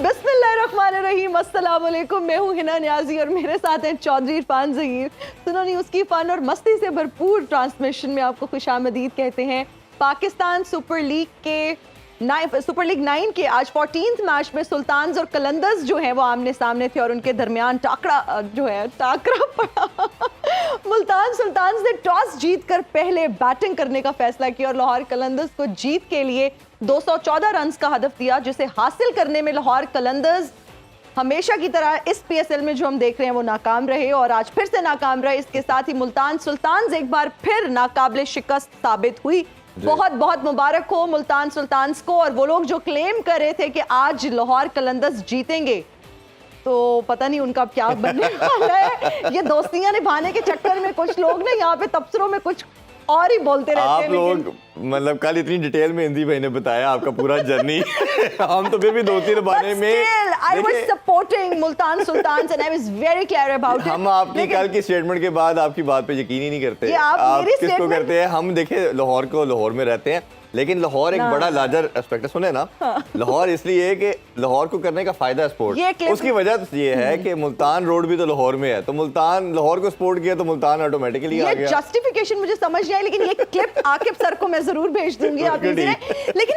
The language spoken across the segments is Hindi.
बिस्मिल्लाहिर्रहमानिर्रहीम, अस्सलाम वालेकुम। मैं हूँ हिना न्याजी और मेरे साथ हैं चौधरी इरफान ज़हीर। सुनो न्यूज़ की फ़न और मस्ती से भरपूर ट्रांसमिशन में आपको खुशामदीद कहते हैं। पाकिस्तान सुपर लीग 9 के आज 14th मैच में सुल्तान्स और कलंदर्स जो हैं वो आमने सामने थे और उनके दरमियान टाकरा पड़ा। मुल्तान सुल्तान्स ने टॉस जीतकर पहले बैटिंग करने का फैसला किया और लाहौर कलंदर्स को जीत के लिए 214 रन का हदफ दिया, जिसे हासिल करने में लाहौर कलंदर्स हमेशा की तरह इस PSL में जो हम देख रहे हैं वो नाकाम रहे और आज फिर से नाकाम रहे। इसके साथ ही मुल्तान सुल्तान्स एक बार फिर नाकाबिले शिकस्त साबित हुई। बहुत बहुत मुबारक हो मुल्तान सुल्तान्स को। और वो लोग जो क्लेम कर रहे थे कि आज लाहौर कलंदर्स जीतेंगे, तो पता नहीं उनका क्या बनने वाला है। ये दोस्तियां निभाने के चक्कर में कुछ लोग ना यहाँ पे तबसरों में कुछ और ही बोलते रहते हैं। आप लोग मतलब कल इतनी डिटेल में हिंदी भाई ने बताया आपका पूरा जर्नी। हम तो फिर भी 2-3 बारे में I was supporting Multan Sultans and I was very clear about it। हम आपकी कल की स्टेटमेंट के बाद आपकी बात पे यकीन ही नहीं करते। आप किसको करते हैं? हम देखे लाहौर में रहते हैं, लेकिन लाहौर एक बड़ा लार्जर एस्पेक्ट है। सुने ना, लाहौर इसलिए कि लाहौर को करने का फायदा है स्पोर्ट। उसकी वजह तो ये है कि मुल्तान रोड भी तो लाहौर में है, तो मुल्तान लाहौर को सपोर्ट किया तो मुल्तान ऑटोमेटिकली आ गया। जस्टिफिकेशन मुझे समझ नहीं आई, लेकिन ये क्लिप आकिब सर को मैं जरूर भेज दूंगी आप लेकिन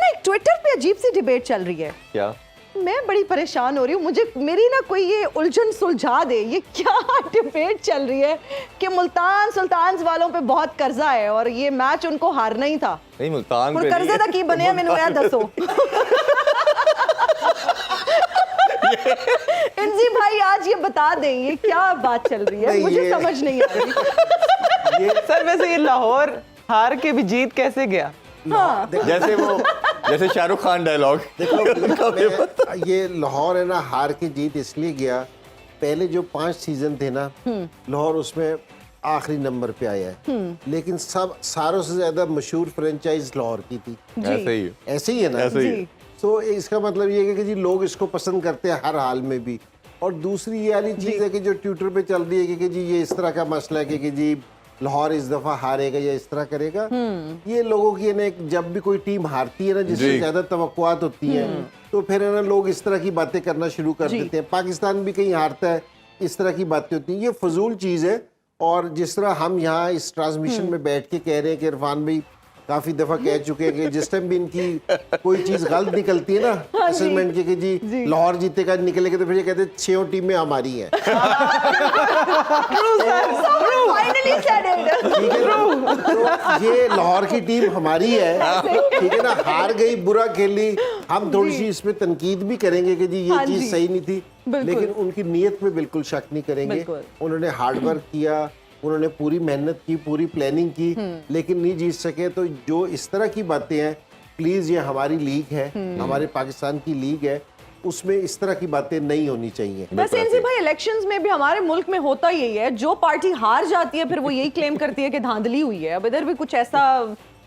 ना एक ट्विटर पे अजीब सी डिबेट चल रही है। क्या? मैं बड़ी परेशान हो रही हूँ, मुझे मेरी ना कोई ये उलझन सुलझा दे। ये क्या डिबेट चल रही है कि मुल्तान सुल्तान्स वालों पे बहुत कर्जा है और ये मैच उनको हारना ही था। नहीं, मुल्तान पे कर्जे दा की बने मैंने नया दसो। इंजी भाई आज ये बता दें ये क्या बात चल रही है, मुझे समझ नहीं आ रही। ये सर वैसे ये लाहौर हार के भी जीत कैसे गया? हाँ। जैसे शाहरुख खान डायलॉग। देखो ये लाहौर है ना, हार के जीत इसलिए गया, पहले जो 5 सीजन थे ना लाहौर उसमें आखिरी नंबर पे आया है, लेकिन सारों से ज्यादा मशहूर फ्रेंचाइज लाहौर की थी। ऐसे ही है ना। तो इसका मतलब ये है कि जी लोग इसको पसंद करते हैं हर हाल में भी। और दूसरी ये वाली चीज है कि जो ट्विटर पे चल रही है कि जी ये इस तरह का मसला है कि जी लाहौर इस दफा हारेगा या इस तरह करेगा। ये लोगों की ना जब भी कोई टीम हारती है ना, जिससे ज्यादा तवक्कुआत होती है, तो फिर है ना लोग इस तरह की बातें करना शुरू कर देते हैं। पाकिस्तान भी कहीं हारता है, इस तरह की बातें होती हैं। ये फजूल चीज है। और जिस तरह हम यहाँ इस ट्रांसमिशन में बैठ के कह रहे हैं कि इरफान भाई काफी दफा कह चुके हैं कि जिस टाइम भी इनकी कोई चीज गलत निकलती है ना असेसमेंट की कि जी लाहौर जीतेगा निकलेगा, तो फिर ये कहते हैं 6 टीमें हमारी हैं। तो ये लाहौर की टीम हमारी है, ठीक है ना। हार गई, बुरा खेली, हम थोड़ी सी इसमें तनकीद भी करेंगे कि जी ये चीज सही नहीं थी, लेकिन उनकी नीयत में बिल्कुल शक नहीं करेंगे। उन्होंने हार्ड वर्क किया, उन्होंने पूरी मेहनत की, पूरी प्लानिंग की, लेकिन नहीं जीत सके। तो जो इस तरह की बातें हैं, प्लीज ये हमारी लीग है, हमारे पाकिस्तान की लीग है, उसमें इस तरह की बातें नहीं होनी चाहिए। वैसे इनसे भाई इलेक्शंस में भी हमारे मुल्क में होता यही है, जो पार्टी हार जाती है फिर वो यही क्लेम करती है कि धांधली हुई है। अब इधर भी कुछ ऐसा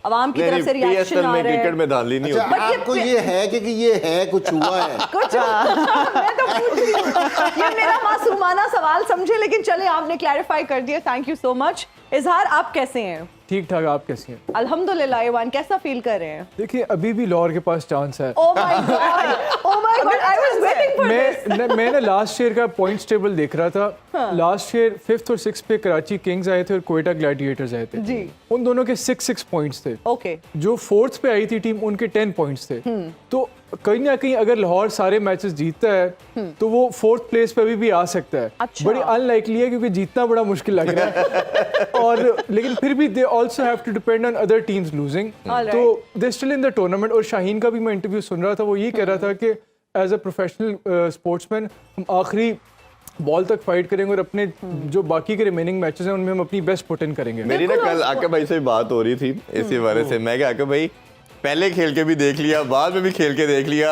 अवाम की तरफ से रिएक्शन आ रहा है। क्रिकेट में धांधली नहीं होती। आपको ये है कि ये है कुछ हुआ है कुछ मैं तो पूछ रही हूँ, ये मेरा मासूमाना सवाल समझे, लेकिन चले आपने क्लैरिफाई कर दिया, थैंक यू सो मच। इजहार, आप कैसे हैं? ठीक ठाक, आप कैसी हैं? अल्हम्दुलिल्लाह। ईवान, कैसा फील कर रहे हैं? देखिए अभी भी लाहौर के पास चांस है। Oh my God, I was waiting for this. मैंने लास्ट ईयर का पॉइंट्स टेबल देख रहा था। लास्ट ईयर 5th और 6th पे कराची किंग्स आए थे और क्वेटा ग्लैडिएटर्स आए थे जी। उन दोनों के 6 पॉइंट्स थे। ओके। जो 4th पे आई थी टीम उनके 10 पॉइंट्स थे। तो कहीं ना कहीं अगर लाहौर सारे मैचेस जीतता है तो वो 4th प्लेस पे भी आ सकता है। अच्छा। बड़ी अनलाइकली है क्योंकि जीतना बड़ा मुश्किल लग रहा है। और लेकिन फिर भी they also have to depend on other teams losing, तो they still in the tournament. और शाहीन का भी मैं इंटरव्यू सुन रहा था, वो ये कह रहा था कि एज अ प्रोफेशनल स्पोर्ट्समैन हम आखिरी बॉल तक फाइट करेंगे और अपने जो बाकी के रिमेनिंग मैचेस हैं उनमें हम अपनी बेस्ट पुट इन करेंगे। मेरी ना कल आकिब भाई से बात हो रही थी इसी बारे से। मैं क्या आकिब भाई पहले खेल के भी देख लिया, बाद में भी खेल के देख लिया,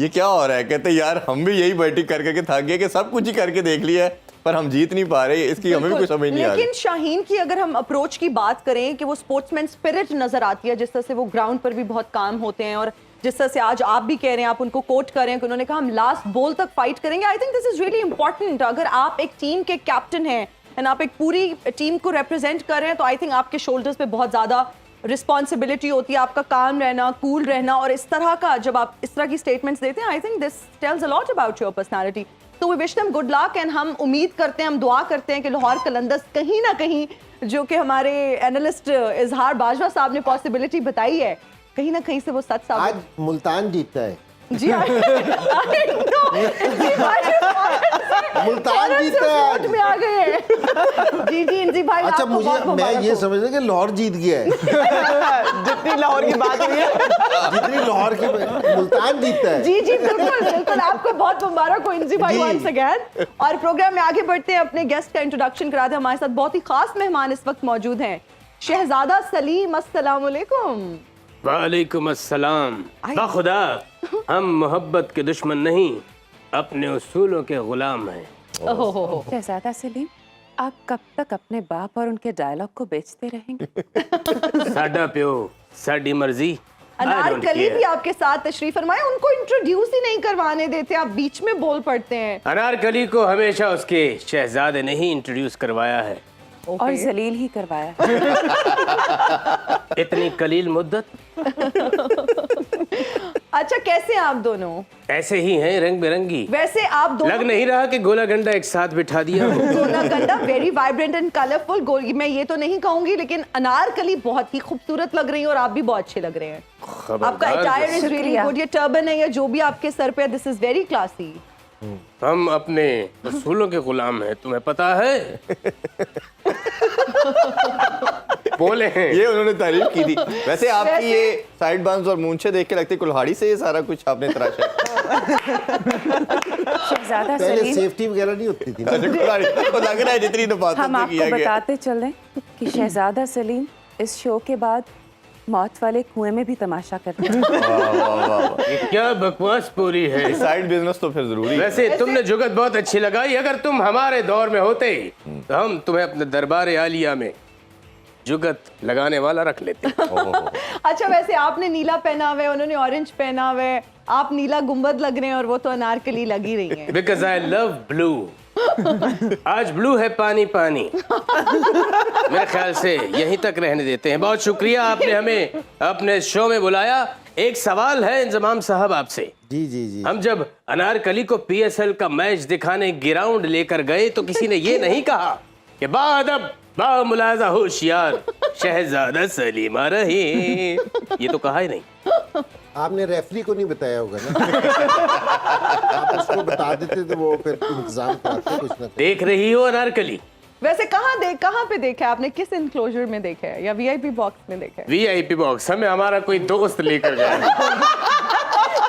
ये क्या हो रहा है? कहते यार हम भी यही बैटिंग कर करके थक गए कि सब कुछ ही करके देख लिया है पर हम जीत नहीं पा रहे, इसकी हमें भी कुछ समझ नहीं आ रही। लेकिन शाहीन की अगर हम अप्रोच की बात करें कि वो स्पोर्ट्समैन स्पिरिट नजर आती है, जिस तरह से वो ग्राउंड पर भी बहुत काम होते हैं और जिस तरह से आज आप भी कह रहे हैं, आप उनको कोट कर रहे हैं कि उन्होंने कहा हम लास्ट बॉल तक फाइट करेंगे। आई think this is really important. अगर आप एक टीम के कैप्टन हैं एंड आप एक पूरी टीम को रिप्रेजेंट कर रहे हैं तो आई थिंक आपके शोल्डर्स पे बहुत ज्यादा रिस्पॉन्सिबिलिटी होती है, आपका काम रहना, कूल रहना, और इस तरह का जब आप इस तरह की स्टेटमेंट्स देते हैं, I think this tells a lot about your personality. तो we wish them good luck and हम उम्मीद करते हैं, हम दुआ करते हैं कि लाहौर कलंदर्स कहीं ना कहीं, जो कि हमारे एनालिस्ट इजहार बाजवा साहब ने पॉसिबिलिटी बताई है, कहीं ना कहीं से वो सच साबित। आज मुल्तान जीतता है। जी मुल्तान जीतता है आज। में आ गए हैं। जी जी इंजी भाई, अच्छा, आपको मुझे बहुत मैं मुबारक ये हो। समझ रहा कि लाहौर जीत गया है। जितनी लाहौर की बात हुई है, जितनी लाहौर की मुल्तान जीतता है। जी जी बिल्कुल बिल्कुल, आपको बहुत मुबारक हो इंजी भाई जी। Once again. और प्रोग्राम में आगे बढ़ते हैं, अपने गेस्ट का इंट्रोडक्शन कराते हैं। हमारे साथ बहुत ही खास मेहमान इस वक्त मौजूद हैं, शहजादा सलीम। अस्सलाम वालेकुम। वालेकुम अस्सलाम। बाखुदा हम मोहब्बत के दुश्मन नहीं, अपने उसूलों के गुलाम हैं। ओहो, शहजादा सलीम, आप कब तक अपने बाप और उनके डायलॉग को बेचते रहेंगे? साडा प्यो साडी मर्जी। I don't Anarkali care। भी आपके साथ तशरीफ फरमाए, उनको इंट्रोड्यूस ही नहीं करवाने देते, आप बीच में बोल पड़ते हैं। अनारकली को हमेशा उसके शहजादे ने ही इंट्रोड्यूस करवाया है। और जलील ही करवाया है। इतनी कलील मुद्दत। अच्छा, कैसे हैं आप दोनों? ऐसे ही हैं, रंग बिरंगी। वैसे आप दोनों लग नहीं रहा कि गोला गंडा एक साथ बिठा दिया हो। गोला गंडा वेरी वाइब्रेंट एंड कलरफुल। गोल मैं ये तो नहीं कहूंगी, लेकिन अनारकली बहुत ही खूबसूरत लग रही है और आप भी बहुत अच्छे लग रहे हैं। आपका खबरदार अटायर इज रियली शुक्रिया। गुड। ये टर्बन है या जो भी आपके सर पे है, दिस इज वेरी क्लासी। हम अपने उसूलों के गुलाम हैं, तुम्हें पता है। बोले हैं। ये उन्होंने तारीफ की थी। वैसे आपकी ये साइड बांस और मूंछें देख के लगती है कुल्हाड़ी से ये सारा कुछ आपने तराशा है। शहजादा पहले सलीम, सेफ्टी वगैरह नहीं होती थी ना। अच्छा, कुल्हाड़ी तो लग रहा है जितनी नफासत हम से आपको किया गया। बताते चलें कि शहजादा सलीम इस शो के बाद मौत वाले कुएं में भी तमाशा करते हैं। वाह, वाह, वाह। ये क्या बकवास पूरी है। साइड बिजनेस तो फिर जरूरी है। वैसे तुमने जुगत बहुत अच्छी लगाई। अगर तुम हमारे दौर में होते तो हम तुम्हें अपने दरबार आलिया में जुगत लगाने वाला रख लेते। अच्छा, वैसे आपने नीला पहना हुआ है, उन्होंने ऑरेंज पहना हुआ है, आप नीला गुंबद लग रहे हैं और वो तो अनारकली लग ही रही हैं। Because I love blue. आज ब्लू है पानी पानी। मेरे ख्याल से यहीं तक रहने देते हैं। बहुत शुक्रिया, आपने हमें अपने शो में बुलाया। एक सवाल है इंजमाम साहब आपसे। जी जी जी। हम जब अनारकली को PSL का मैच दिखाने ग्राउंड लेकर गए तो किसी ने ये नहीं कहा कि बाअदब बामुलाजा होशियार शहजादा सलीम आ रहे। ये तो कहा ही नहीं। आपने रेफरी को नहीं बताया होगा ना। आप उसको बता देते तो वो फिर इंतजाम कराते कुछ ना कुछ। देख रही हो अनारकली? वैसे कहाँ पे देखा है आपने? किस इनक्लोजर में देखा है या VIP बॉक्स में देखा है? VIP box. हमें हमारा कोई दोस्त लेकर गया।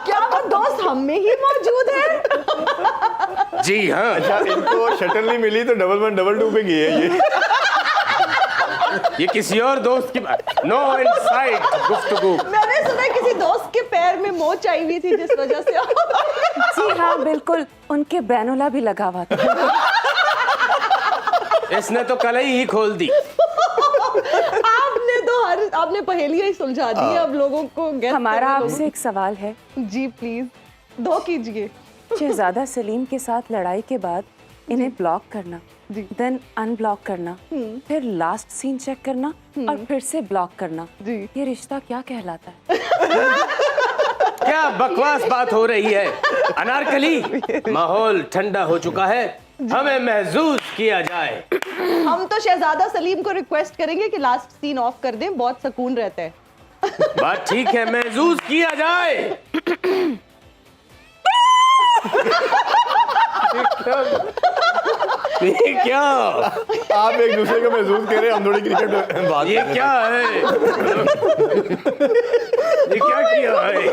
क्या वो दोस्त हम में ही मौजूद है? जी हाँ। अच्छा, इनको शटल नहीं मिली तो 1112 पे गई है ये किसी और दोस्त की बात। नो इनसाइड गुफ्तगू। मैंने सुना है किसी दोस्त के पैर में मोच आई हुई थी जिस वजह से जी हाँ, बिल्कुल, उनके बैनुला भी लगा हुआ था। इसने तो कलई ही खोल दी। आपने पहेलियां ही सुलझा दी है अब लोगों को। guess हमारा करने आपसे एक सवाल है। जी प्लीज दो कीजिए। शहजादा सलीम के साथ लड़ाई के बाद इन्हें ब्लॉक करना, देन अनब्लॉक करना, फिर लास्ट सीन चेक करना और फिर से ब्लॉक करना, जी। ये रिश्ता क्या कहलाता है? क्या बकवास बात हो रही है अनारकली? माहौल ठंडा हो चुका है, हमें महसूस किया जाए। हम तो शहजादा सलीम को रिक्वेस्ट करेंगे कि लास्ट सीन ऑफ कर दें, बहुत सुकून रहता है। बात ठीक है, महसूस किया जाए। ये क्या? आप एक दूसरे को महसूस कर रहे हैं, हम थोड़ी क्रिकेट बात ये कर रहे क्या है? ये क्या किया है?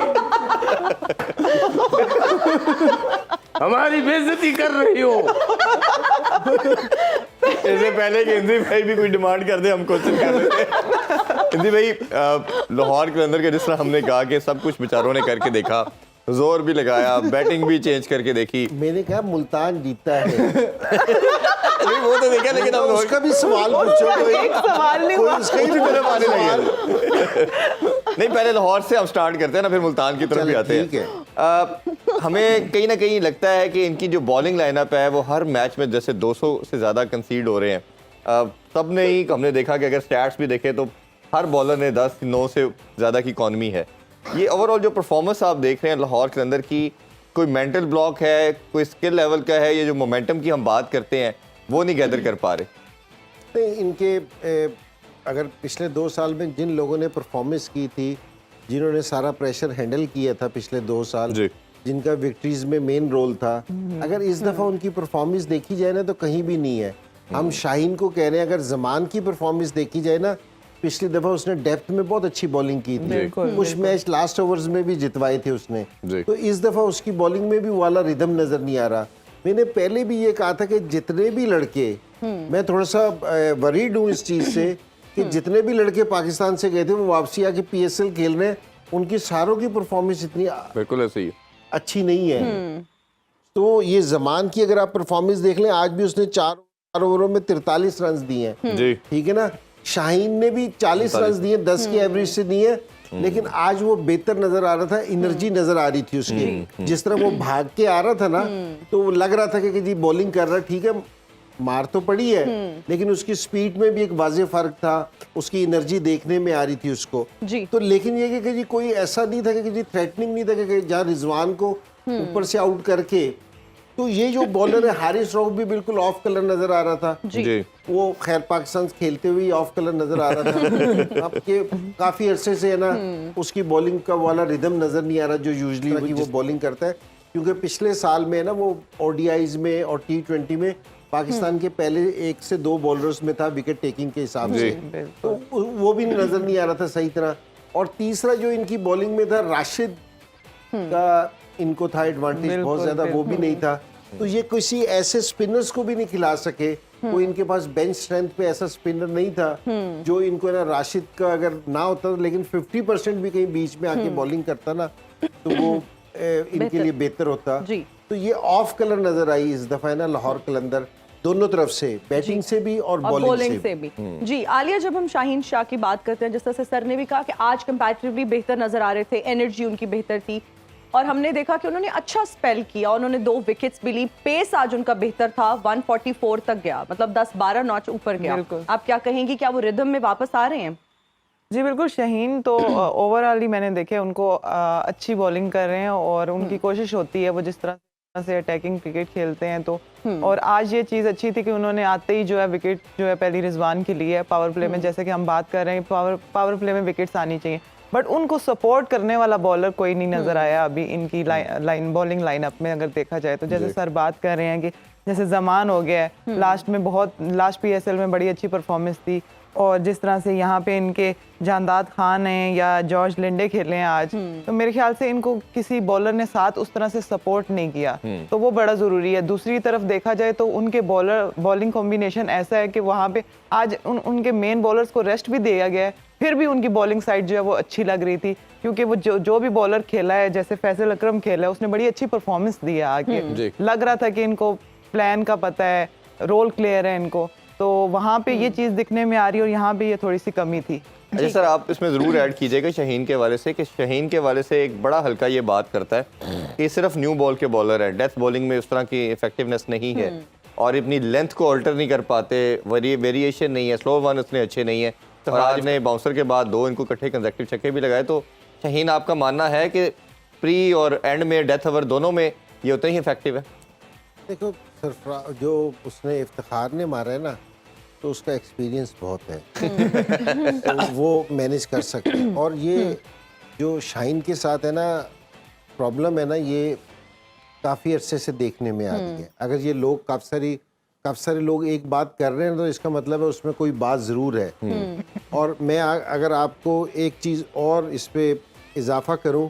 हमारी बेइज्जती कर रही हो। इससे पहले कि इंद्री भाई भी कोई डिमांड कर दे, हम क्वेश्चन कर देते हैं। इंद्री भाई, लाहौर के अंदर के जिस तरह हमने कहा कि सब कुछ बेचारों ने करके देखा, जोर भी लगाया, बैटिंग भी चेंज करके देखी। मैंने कहा मुल्तान जीतता है। नहीं, वो तो देखा, लेकिन हम उसका भी सवाल पूछो। एक सवाल नहीं कोई हुआ। उसका ही की नहीं तरफ आने सवाल। लगे। नहीं, पहले लाहौर से हम स्टार्ट करते हैं ना, फिर मुल्तान की तरफ भी चलो, आते ठीक हैं। हमें कहीं ना कहीं लगता है कि इनकी जो बॉलिंग लाइनअप है वो हर मैच में जैसे 200 से ज़्यादा कंसीड हो रहे हैं। सब ने ही हमने देखा कि अगर स्टैट्स भी देखें तो हर बॉलर ने 10-9 से ज़्यादा की इकॉनमी है। ये ओवरऑल जो परफॉर्मेंस आप देख रहे हैं लाहौर के अंदर की, कोई मेंटल ब्लॉक है, कोई स्किल लेवल का है, ये जो मोमेंटम की हम बात करते हैं वो नहीं गैदर कर पा रहे? नहीं, इनके अगर पिछले 2 साल में जिन लोगों ने परफॉर्मेंस की थी, जिन्होंने सारा प्रेशर हैंडल किया था पिछले 2 साल, जिनका विक्ट्रीज में मेन रोल था, अगर इस दफ़ा उनकी परफॉर्मेंस देखी जाए ना तो कहीं भी नहीं है। हम शाहीन को कह रहे हैं, अगर जमान की परफॉर्मेंस देखी जाए ना, पिछली दफ़ा उसने डेप्थ में बहुत अच्छी बॉलिंग की थी, कुछ मैच लास्ट ओवर्स में भी जितवाए थे उसने, तो इस दफ़ा उसकी बॉलिंग में भी वाला रिदम नज़र नहीं आ रहा। मैंने पहले भी ये कहा था कि जितने भी लड़के, मैं थोड़ा सा वरीड हूँ इस चीज़ से कि जितने भी लड़के पाकिस्तान से गए थे वो वापसी आके PSL खेल रहे हैं, उनकी सारों की परफॉर्मेंस इतनी बिल्कुल ऐसे ही अच्छी नहीं है। तो ये जमान की अगर आप परफॉर्मेंस देख लें, आज भी उसने 4 ओवरों में 43 रन दिए हैं, ठीक है ना। शाहीन ने भी 40 रन दिए, 10 की एवरेज से दिए, लेकिन आज वो बेहतर नजर आ रहा था, एनर्जी नजर आ रही थी उसकी, जिस तरह वो भाग के आ रहा था ना, तो वो लग रहा था कि जी बॉलिंग कर रहा है, ठीक है मार तो पड़ी है, लेकिन उसकी स्पीड में भी एक वाज़े फर्क था, उसकी एनर्जी देखने में आ रही थी उसको जी। तो लेकिन ये कि जी कोई ऐसा नहीं था कि जी थ्रेटनिंग नहीं था कि जहाँ रिजवान को ऊपर से आउट करके, तो ये जो बॉलर है हारिस रऊफ भी बिल्कुल ऑफ कलर नजर आ रहा था जी। वो खैर पाकिस्तान खेलते हुए ऑफ कलर नजर आ रहा था। अब के काफी अरसे से है ना उसकी बॉलिंग का वाला रिदम नजर नहीं आ रहा जो यूजुअली वो बॉलिंग करता है, क्योंकि पिछले साल में ना वो ODIs में और T20 में पाकिस्तान के पहले 1 से 2 बॉलर्स में था विकेट टेकिंग के हिसाब से, तो वो भी नजर नहीं आ रहा था सही तरह। और तीसरा जो इनकी बॉलिंग में था राशिद का, इनको था एडवांटेज बहुत ज्यादा, वो भी नहीं था। तो ये किसी ऐसे स्पिनर्स को भी नहीं खिला सके, कोई इनके पास बेंच स्ट्रेंथ पे ऐसा स्पिनर नहीं था जो इनको ना राशिद का अगर ना होता, लेकिन 50% भी कहीं बीच में आके बॉलिंग करता ना तो वो इनके लिए बेहतर होता। तो ये ऑफ कलर नजर आई इस दफा है ना लाहौर कलंदर, दोनों तरफ से, बैटिंग से भी और बॉलिंग से भी। जी आलिया, जब हम शाहीन शाह की बात करते हैं, जिस तरह से सर ने भी कहा कि आज कंपैरेटिवली बेहतर नजर आ रहे थे, एनर्जी उनकी बेहतर थी, और हमने देखा कि उन्होंने अच्छा स्पेल किया, उन्होंने 2 विकेट्स भी ली, पेस आज उनका बेहतर था, 144 तक गया, मतलब 10-12 नॉच ऊपर गया। आप क्या कहेंगी, क्या वो रिदम में वापस आ रहे हैं? जी बिल्कुल, शाहीन तो ओवरऑल ही मैंने देखे उनको अच्छी बॉलिंग कर रहे हैं और उनकी कोशिश होती है वो जिस तरह से अटैकिंग क्रिकेट खेलते हैं, तो और आज ये चीज़ अच्छी थी कि उन्होंने आते ही जो है विकेट जो है पहली रिजवान के लिए पावर प्ले में, जैसे कि हम बात कर रहे हैं पावर प्ले में विकेट्स आनी चाहिए, बट उनको सपोर्ट करने वाला बॉलर कोई नहीं नजर आया अभी इनकी बॉलिंग लाइनअप में। अगर देखा जाए तो जैसे सर बात कर रहे हैं कि जैसे जमान हो गया है, लास्ट PSL में बड़ी अच्छी परफॉर्मेंस थी, और जिस तरह से यहाँ पे इनके जानदाद खान हैं या जॉर्ज लिंडे खेले हैं आज, तो मेरे ख्याल से इनको किसी बॉलर ने साथ उस तरह से सपोर्ट नहीं किया, तो वो बड़ा ज़रूरी है। दूसरी तरफ देखा जाए तो उनके बॉलिंग कॉम्बिनेशन ऐसा है कि वहाँ पे आज उनके मेन बॉलर्स को रेस्ट भी दिया गया है, फिर भी उनकी बॉलिंग साइड जो है वो अच्छी लग रही थी, क्योंकि वो जो भी बॉलर खेला है, जैसे फैसल अकरम खेला है, उसने बड़ी अच्छी परफॉर्मेंस दी है आगे, लग रहा था कि इनको प्लान का पता है, रोल क्लियर है इनको, तो वहाँ पे ये चीज़ दिखने में आ रही है, और यहाँ पे ये थोड़ी सी कमी थी। अच्छा सर, आप इसमें ज़रूर ऐड कीजिएगा शाहीन के वाले से, कि शाहीन के वाले से एक बड़ा हल्का ये बात करता है कि सिर्फ न्यू बॉल के बॉलर है, डेथ बॉलिंग में उस तरह की इफेक्टिवनेस नहीं है, और अपनी लेंथ को ऑल्टर नहीं कर पाते, वेरिएशन नहीं है, स्लो वन उतने अच्छे नहीं है, तो आज ने बाउंसर के बाद 2 इनको इकट्ठे कंसेक्टिव छक्के भी लगाए। तो शाहीन, आपका मानना है कि प्री और एंड में, डेथ ओवर दोनों में ये उतना ही इफेक्टिव है? देखो जो उसने इफ्तिखार ने मारा है ना, तो उसका एक्सपीरियंस बहुत है, तो वो मैनेज कर सकते हैं। और ये जो शाहीन के साथ है ना प्रॉब्लम है ना, ये काफ़ी अरसे से देखने में आ रही है। अगर ये लोग काफ़ी सारे लोग एक बात कर रहे हैं तो इसका मतलब है उसमें कोई बात ज़रूर है। और मैं अगर आपको एक चीज़ और इस पे इजाफा करूं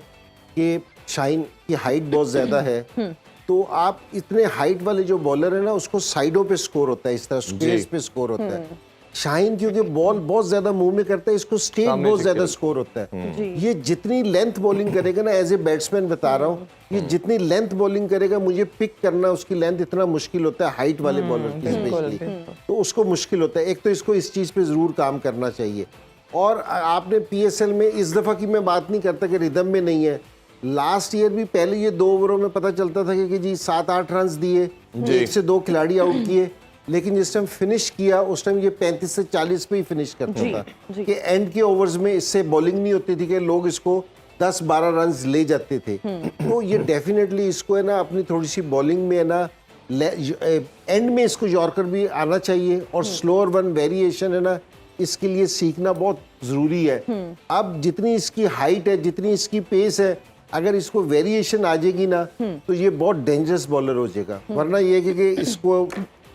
कि शाहीन की हाइट बहुत ज़्यादा है, तो आप इतने हाइट वाले जो बॉलर है ना उसको साइडों पे स्कोर होता है, इस तरह स्पेस पे स्कोर होता है। शाहीन क्योंकि बॉल बहुत ज्यादा मूव में करता है, इसको स्टेट बहुत ज्यादा स्कोर होता है। ये जितनी लेंथ बॉलिंग करेगा ना, एज ए बैट्समैन बता रहा हूँ, ये जितनी लेंथ बॉलिंग करेगा, मुझे पिक करना उसकी लेंथ इतना मुश्किल होता है हाइट वाले बॉलर की स्पेशली, तो उसको मुश्किल होता है। एक तो इसको इस चीज पे जरूर काम करना चाहिए। और आपने PSL में इस दफा की मैं बात नहीं करता कि रिदम में नहीं है, लास्ट ईयर भी पहले ये 2 ओवरों में पता चलता था कि जी 7-8 रन दिए, 1 से 2 खिलाड़ी आउट किए, लेकिन जिस टाइम फिनिश किया उस टाइम ये 35 से 40 पे ही फिनिश करता था कि एंड के ओवर्स में इससे बॉलिंग नहीं होती थी कि लोग इसको 10-12 रन ले जाते थे। तो ये डेफिनेटली इसको है ना अपनी थोड़ी सी बॉलिंग में है ना एंड में इसको यॉर्कर भी आना चाहिए और स्लोअर वन वेरिएशन है ना इसके लिए सीखना बहुत ज़रूरी है। अब जितनी इसकी हाइट है, जितनी इसकी पेस है, अगर इसको वेरिएशन आ जाएगी ना तो ये बहुत डेंजरस बॉलर हो जाएगा। वरना ये कि इसको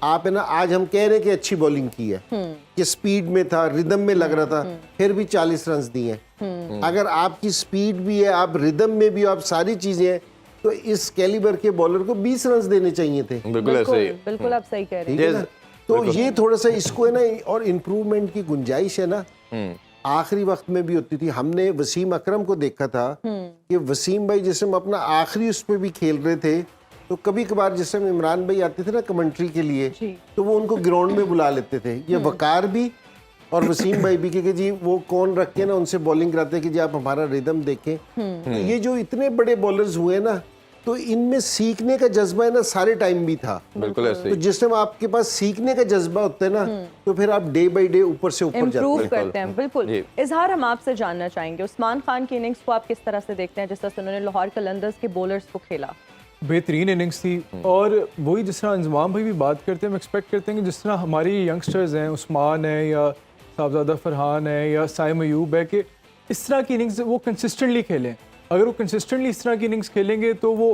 आप है ना आज हम कह रहे हैं कि अच्छी बॉलिंग की है कि स्पीड में था, रिदम में लग रहा था, फिर भी 40 रन दिए। अगर आपकी स्पीड भी है, आप रिदम में भी, आप सारी चीजें हैं, तो इस कैलिबर के बॉलर को 20 रन देने चाहिए थे। बिल्कुल ऐसे ही। बिल्कुल आप सही कह रहे हैं। ठीक है ना? तो ये थोड़ा सा इसको है ना और इम्प्रूवमेंट की गुंजाइश है ना आखिरी वक्त में भी होती थी। हमने वसीम अकरम को देखा था कि वसीम भाई जिस हम अपना आखिरी उस पर भी खेल रहे थे तो कभी कभार जिस समय इमरान भाई आते थे ना कमेंट्री के लिए तो वो उनको ग्राउंड में बुला लेते थे। ये वकार भी और वसीम भाई भी कि जी वो कौन रख के ना उनसे बॉलिंग कराते कि जी आप हमारा रिदम देखें। तो ये जो इतने बड़े बॉलर्स हुए ना तो इनमें सीखने का जज्बा है ना सारे टाइम भी था। बिल्कुल ऐसे तो ही। जिस टाइम आपके पास सीखने का जज्बा होता है ना तो फिर आप डे बाय डे ऊपर से ऊपर जाते इम्प्रूव हैं। करते हैं। बिल्कुल। जी। इजहार, हम आपसे जानना चाहेंगे उस्मान खान की इनिंग्स को आप किस तरह से देखते हैं, जिस तरह से उन्होंने लाहौर कलंदर्स के बॉलर्स को खेला? बेहतरीन इनिंग्स थी और वही जिस तरह अंजमाम भाई भी बात करते हैं, हम एक्सपेक्ट करते हैं कि जिस तरह हमारी यंगस्टर्स हैं, उस्मान है या साहबजादा फरहान है या साइम अयूब है, कि इस तरह की इनिंग्स वो कंसिस्टेंटली खेलें। अगर वो कंसिस्टेंटली इस तरह की इनिंग्स खेलेंगे तो वो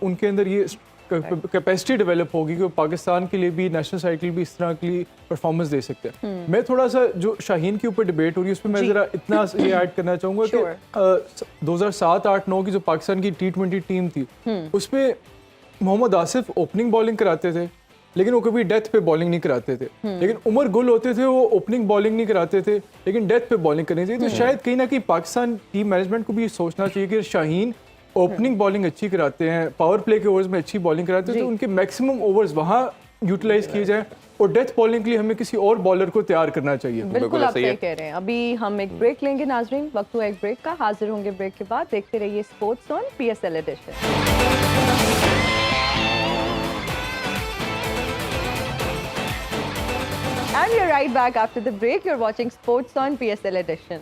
उनके अंदर ये कैपेसिटी डेवलप होगी कि वो पाकिस्तान के लिए भी, नेशनल साइड के लिए भी इस तरह की परफॉर्मेंस दे सकते हैं। मैं थोड़ा सा जो शाहीन के ऊपर डिबेट हो रही है उस पर मैं ज़रा इतना ये ऐड करना चाहूँगा कि 2007-8-9 की जो पाकिस्तान की T20 टीम थी उसमें मोहम्मद आसिफ ओपनिंग बॉलिंग कराते थे लेकिन वो कभी डेथ पे बॉलिंग नहीं कराते थे। लेकिन उमर गुल होते थे, वो ओपनिंग बॉलिंग नहीं कराते थे लेकिन डेथ पे बॉलिंग करनी चाहिए। तो शायद कहीं ना कहीं पाकिस्तान टीम मैनेजमेंट को भी ये सोचना चाहिए कि शाहीन ओपनिंग बॉलिंग अच्छी कराते हैं, पावर प्ले के ओवर्स में अच्छी बॉलिंग कराते हैं, तो उनके मैक्सिमम ओवर्स वहाँ यूटिलाइज किए जाएं और डेथ बॉलिंग के लिए हमें किसी और बॉलर को तैयार करना चाहिए। बिल्कुल आप सही कह रहे हैं। अभी हम एक ब्रेक लेंगे नाजरीन, वक्त हुआ एक ब्रेक का। हाजिर होंगे ब्रेक के बाद। देखते रहिए sports on PSL edition. And you're right back after the break. You're watching Sports on PSL Edition.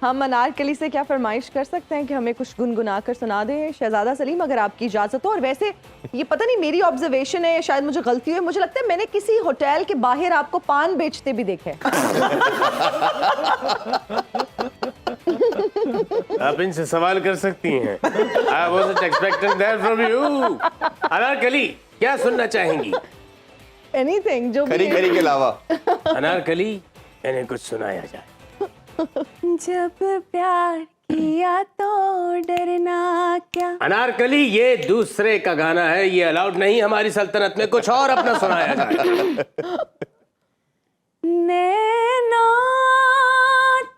हम अनारकली से क्या फरमाइश कर सकते हैं कि हमें कुछ गुनगुना कर सुना दें शहजादा सलीम, अगर आपकी इजाज़त हो। और वैसे ये पता नहीं मेरी ऑब्जर्वेशन है, शायद मुझे गलती हुई, मुझे लगता है मैंने किसी होटल के बाहर आपको पान बेचते भी देखा है। आप इनसे सवाल कर सकती हैं। I wasn't expecting that from you. Anarkali क्या सुनना चाहेंगी? Anything जो खरी खरी के अलावा अनारकली इन्हें कुछ सुनाया जाए। जब प्यार किया तो डरना क्या। अनारकली ये दूसरे का गाना है, ये अलाउड नहीं हमारी सल्तनत में। कुछ और अपना सुनाया जाए। नैना